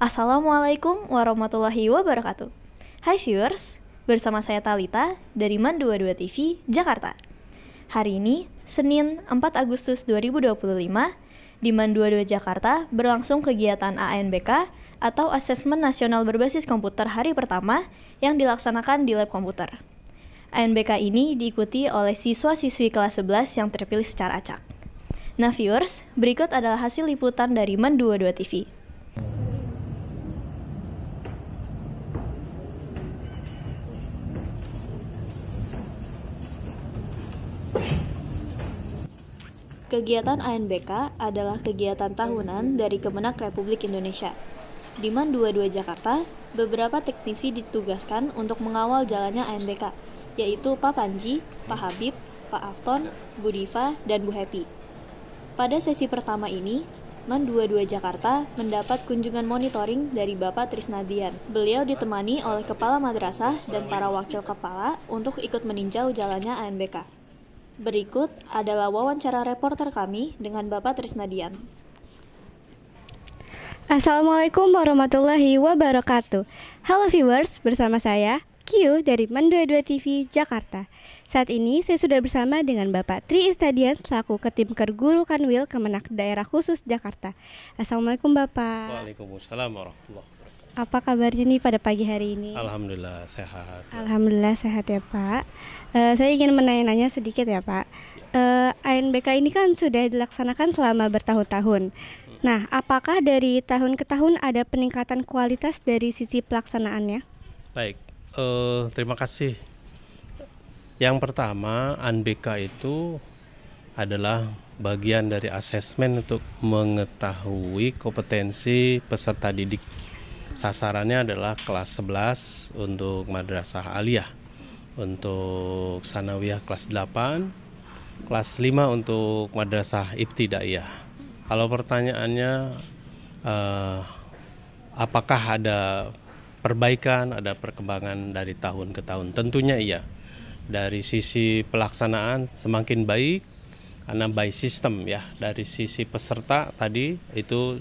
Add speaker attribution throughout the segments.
Speaker 1: Assalamualaikum warahmatullahi wabarakatuh. Hai viewers, bersama saya Talita dari MAN22 TV, Jakarta. Hari ini, Senin 4 Agustus 2025, di MAN22 Jakarta berlangsung kegiatan ANBK atau Asesmen Nasional Berbasis Komputer hari pertama yang dilaksanakan di lab komputer. ANBK ini diikuti oleh siswa-siswi kelas 11 yang terpilih secara acak. Nah viewers, berikut adalah hasil liputan dari MAN22 TV. Kegiatan ANBK adalah kegiatan tahunan dari Kemenak Republik Indonesia. Di MAN22 Jakarta, beberapa teknisi ditugaskan untuk mengawal jalannya ANBK, yaitu Pak Panji, Pak Habib, Pak Afton, Bu Diva, dan Bu Happy. Pada sesi pertama ini, MAN22 Jakarta mendapat kunjungan monitoring dari Bapak Trisnadian. Beliau ditemani oleh Kepala Madrasah dan para wakil kepala untuk ikut meninjau jalannya ANBK. Berikut adalah wawancara reporter kami dengan Bapak Trisnadian.
Speaker 2: Assalamualaikum warahmatullahi wabarakatuh. Halo viewers, bersama saya Q dari MAN22 TV Jakarta. Saat ini saya sudah bersama dengan Bapak Tri Isnadian selaku Ketimker Guru Kanwil Kemenak Daerah Khusus Jakarta. Assalamualaikum Bapak.
Speaker 3: Waalaikumsalam warahmatullahi wabarakatuh.
Speaker 2: Apa kabarnya nih pada pagi hari ini?
Speaker 3: Alhamdulillah sehat.
Speaker 2: Alhamdulillah sehat ya Pak. Saya ingin menanya-nanya sedikit ya Pak. ANBK ini kan sudah dilaksanakan selama bertahun-tahun. Nah, apakah dari tahun ke tahun ada peningkatan kualitas dari sisi pelaksanaannya?
Speaker 3: Baik, terima kasih. Yang pertama, ANBK itu adalah bagian dari asesmen untuk mengetahui kompetensi peserta didik. Sasarannya adalah kelas 11 untuk Madrasah Aliyah, untuk Sanawiyah kelas 8, kelas 5 untuk Madrasah Ibtidaiyah. Kalau pertanyaannya apakah ada perbaikan, ada perkembangan dari tahun ke tahun? Tentunya iya. Dari sisi pelaksanaan semakin baik karena by system ya. Dari sisi peserta tadi itu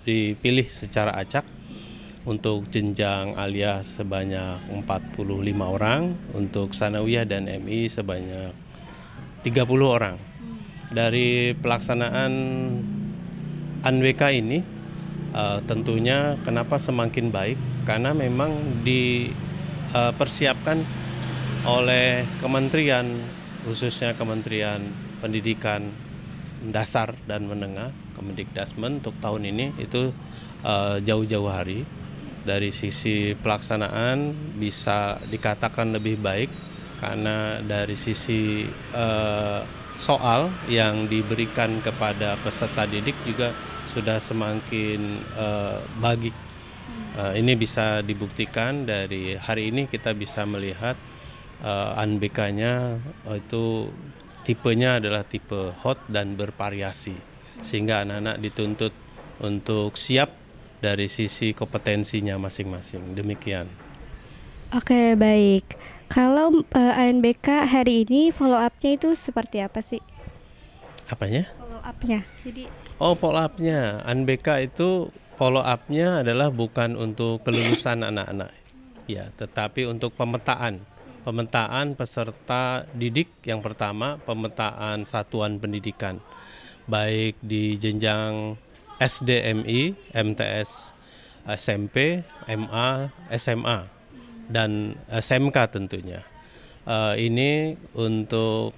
Speaker 3: dipilih secara acak. Untuk jenjang aliyah sebanyak 45 orang, untuk sanawiyah dan MI sebanyak 30 orang. Dari pelaksanaan ANBK ini tentunya kenapa semakin baik? Karena memang dipersiapkan oleh kementerian, khususnya Kementerian Pendidikan Dasar dan Menengah, Kemendikdasmen untuk tahun ini itu jauh-jauh hari. Dari sisi pelaksanaan bisa dikatakan lebih baik karena dari sisi soal yang diberikan kepada peserta didik juga sudah semakin baik. Ini bisa dibuktikan dari hari ini kita bisa melihat ANBK-nya itu tipenya adalah tipe hot dan bervariasi sehingga anak-anak dituntut untuk siap dari sisi kompetensinya masing-masing. Demikian.
Speaker 2: Oke, baik. Kalau ANBK hari ini follow up-nya itu seperti apa sih?
Speaker 3: Apanya?
Speaker 2: Follow up-nya. Jadi
Speaker 3: follow up-nya. ANBK itu follow up-nya adalah bukan untuk kelulusan anak-anak. Ya, tetapi untuk pemetaan. Pemetaan peserta didik yang pertama, pemetaan satuan pendidikan. Baik di jenjang SDMI, MTS, SMP, MA, SMA, dan SMK tentunya. Ini untuk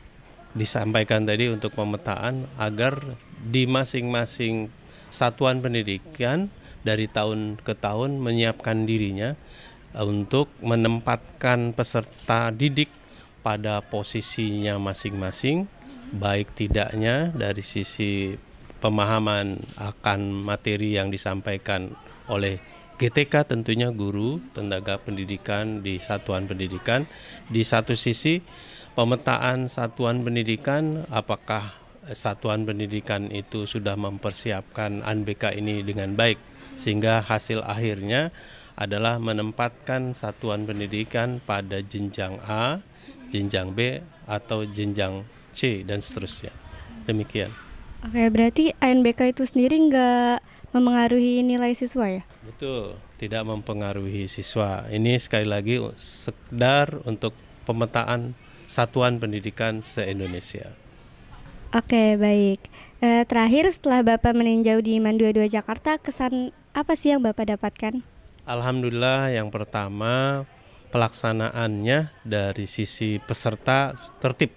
Speaker 3: disampaikan tadi untuk pemetaan agar di masing-masing satuan pendidikan dari tahun ke tahun menyiapkan dirinya untuk menempatkan peserta didik pada posisinya masing-masing, baik tidaknya dari sisi pemahaman akan materi yang disampaikan oleh GTK tentunya guru, tenaga pendidikan di satuan pendidikan. Di satu sisi pemetaan satuan pendidikan, apakah satuan pendidikan itu sudah mempersiapkan ANBK ini dengan baik sehingga hasil akhirnya adalah menempatkan satuan pendidikan pada jenjang A, jenjang B atau jenjang C dan seterusnya. Demikian.
Speaker 2: Oke, berarti ANBK itu sendiri nggak memengaruhi nilai siswa ya?
Speaker 3: Betul, tidak mempengaruhi siswa. Ini sekali lagi sekedar untuk pemetaan satuan pendidikan se-Indonesia.
Speaker 2: Oke, baik. Terakhir, setelah Bapak meninjau di MAN 22 Jakarta, kesan apa sih yang Bapak dapatkan?
Speaker 3: Alhamdulillah, yang pertama pelaksanaannya dari sisi peserta tertib,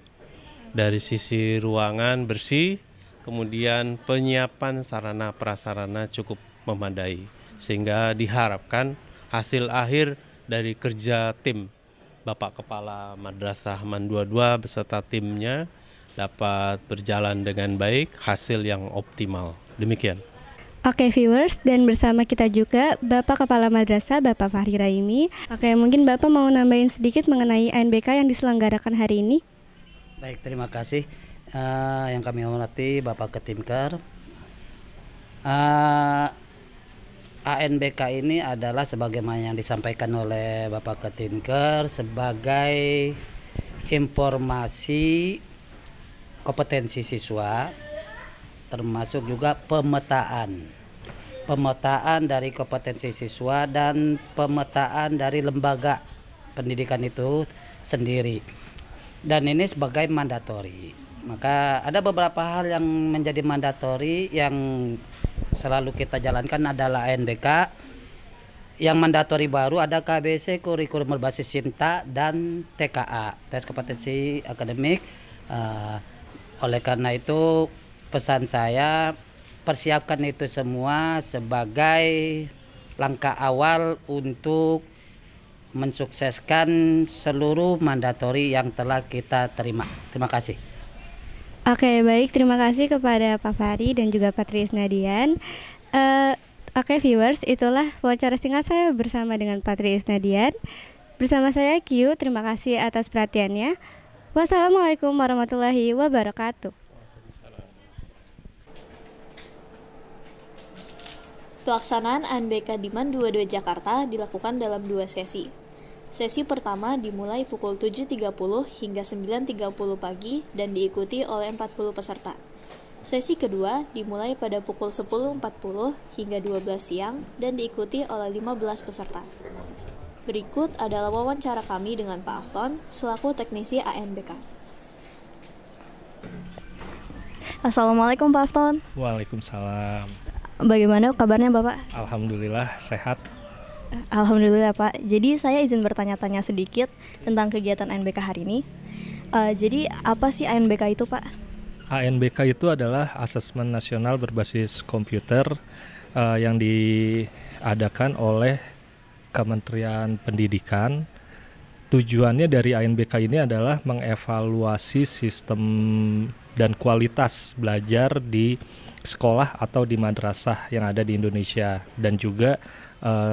Speaker 3: dari sisi ruangan bersih, kemudian penyiapan sarana prasarana cukup memadai, sehingga diharapkan hasil akhir dari kerja tim Bapak Kepala Madrasah MAN 22 beserta timnya dapat berjalan dengan baik, hasil yang optimal. Demikian.
Speaker 2: Oke viewers, dan bersama kita juga Bapak Kepala Madrasah, Bapak Fahri Raimi. Oke, mungkin Bapak mau nambahin sedikit mengenai ANBK yang diselenggarakan hari ini?
Speaker 4: Baik, terima kasih yang kami hormati Bapak Ketimker. ANBK ini adalah sebagaimana yang disampaikan oleh Bapak Ketimker sebagai informasi kompetensi siswa, termasuk juga pemetaan dari kompetensi siswa dan pemetaan dari lembaga pendidikan itu sendiri, dan ini sebagai mandatori. Maka ada beberapa hal yang menjadi mandatori yang selalu kita jalankan adalah ANBK. Yang mandatori baru ada KBC, kurikulum berbasis Sinta, dan TKA, tes kompetensi akademik. Oleh karena itu pesan saya, persiapkan itu semua sebagai langkah awal untuk mensukseskan seluruh mandatori yang telah kita terima. Terima kasih.
Speaker 2: Oke, baik. Terima kasih kepada Pak Fahri dan juga Pak Tri Isnadian. Oke viewers, itulah wawancara singkat saya bersama dengan Pak Tri Isnadian. Bersama saya Q, terima kasih atas perhatiannya. Wassalamualaikum warahmatullahi wabarakatuh.
Speaker 1: Pelaksanaan ANBK di MAN 22 Jakarta dilakukan dalam 2 sesi. Sesi pertama dimulai pukul 7.30 hingga 9.30 pagi dan diikuti oleh 40 peserta. Sesi kedua dimulai pada pukul 10.40 hingga 12 siang dan diikuti oleh 15 peserta. Berikut adalah wawancara kami dengan Pak Afton selaku teknisi ANBK. Assalamualaikum Pak Afton.
Speaker 5: Waalaikumsalam.
Speaker 1: Bagaimana kabarnya Bapak?
Speaker 5: Alhamdulillah sehat.
Speaker 1: Alhamdulillah Pak. Jadi saya izin bertanya-tanya sedikit tentang kegiatan ANBK hari ini. Jadi apa sih ANBK itu Pak?
Speaker 5: ANBK itu adalah asesmen nasional berbasis komputer yang diadakan oleh Kementerian Pendidikan. Tujuannya dari ANBK ini adalah mengevaluasi sistem dan kualitas belajar di sekolah atau di madrasah yang ada di Indonesia, dan juga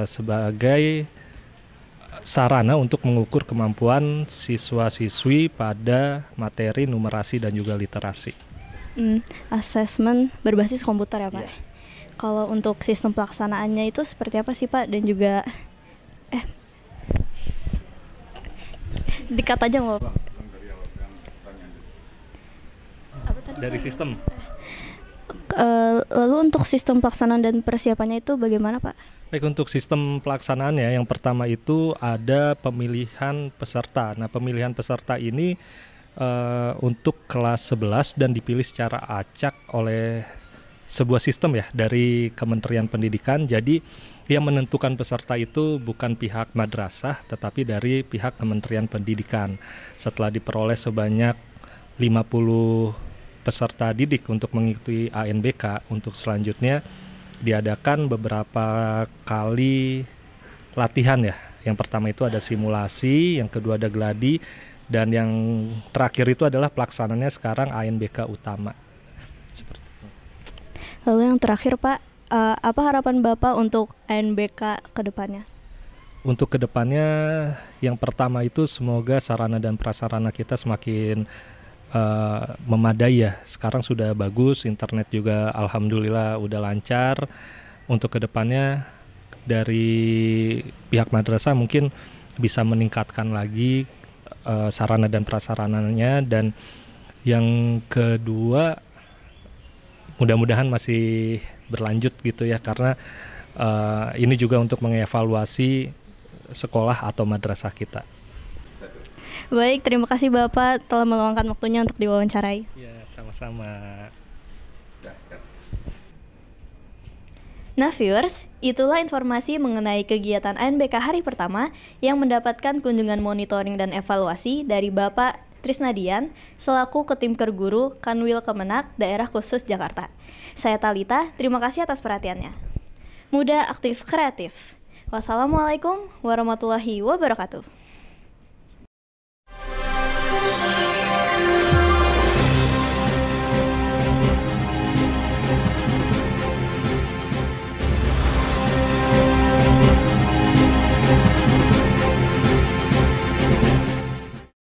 Speaker 5: sebagai sarana untuk mengukur kemampuan siswa-siswi pada materi numerasi dan juga literasi.
Speaker 1: Asesmen berbasis komputer ya Pak? Ya. Kalau untuk sistem pelaksanaannya itu seperti apa sih Pak? Dan juga dikat aja nggak Pak?
Speaker 5: Dari sistem.
Speaker 1: Lalu untuk sistem pelaksanaan dan persiapannya itu bagaimana Pak?
Speaker 5: Baik, untuk sistem pelaksanaannya yang pertama itu ada pemilihan peserta. Nah, pemilihan peserta ini untuk kelas 11 dan dipilih secara acak oleh sebuah sistem ya dari Kementerian Pendidikan. Jadi yang menentukan peserta itu bukan pihak madrasah tetapi dari pihak Kementerian Pendidikan. Setelah diperoleh sebanyak 50 peserta didik untuk mengikuti ANBK, untuk selanjutnya diadakan beberapa kali latihan ya. Yang pertama itu ada simulasi, yang kedua ada gladi, dan yang terakhir itu adalah pelaksanaannya sekarang ANBK utama. Seperti itu.
Speaker 1: Lalu yang terakhir Pak, apa harapan Bapak untuk ANBK ke depannya?
Speaker 5: Untuk kedepannya yang pertama itu semoga sarana dan prasarana kita semakin memadai ya. Sekarang sudah bagus, internet juga alhamdulillah udah lancar. Untuk kedepannya dari pihak madrasah mungkin bisa meningkatkan lagi sarana dan prasarananya. Dan yang kedua mudah-mudahan masih berlanjut gitu ya, karena ini juga untuk mengevaluasi sekolah atau madrasah kita.
Speaker 1: Baik, terima kasih Bapak telah meluangkan waktunya untuk diwawancarai.
Speaker 5: Ya, sama-sama.
Speaker 1: Nah viewers, itulah informasi mengenai kegiatan ANBK hari pertama yang mendapatkan kunjungan monitoring dan evaluasi dari Bapak Trisnadian selaku Ketimker Guru Kanwil Kemenak Daerah Khusus Jakarta. Saya Talita, terima kasih atas perhatiannya. Muda Aktif Kreatif. Wassalamualaikum warahmatullahi wabarakatuh.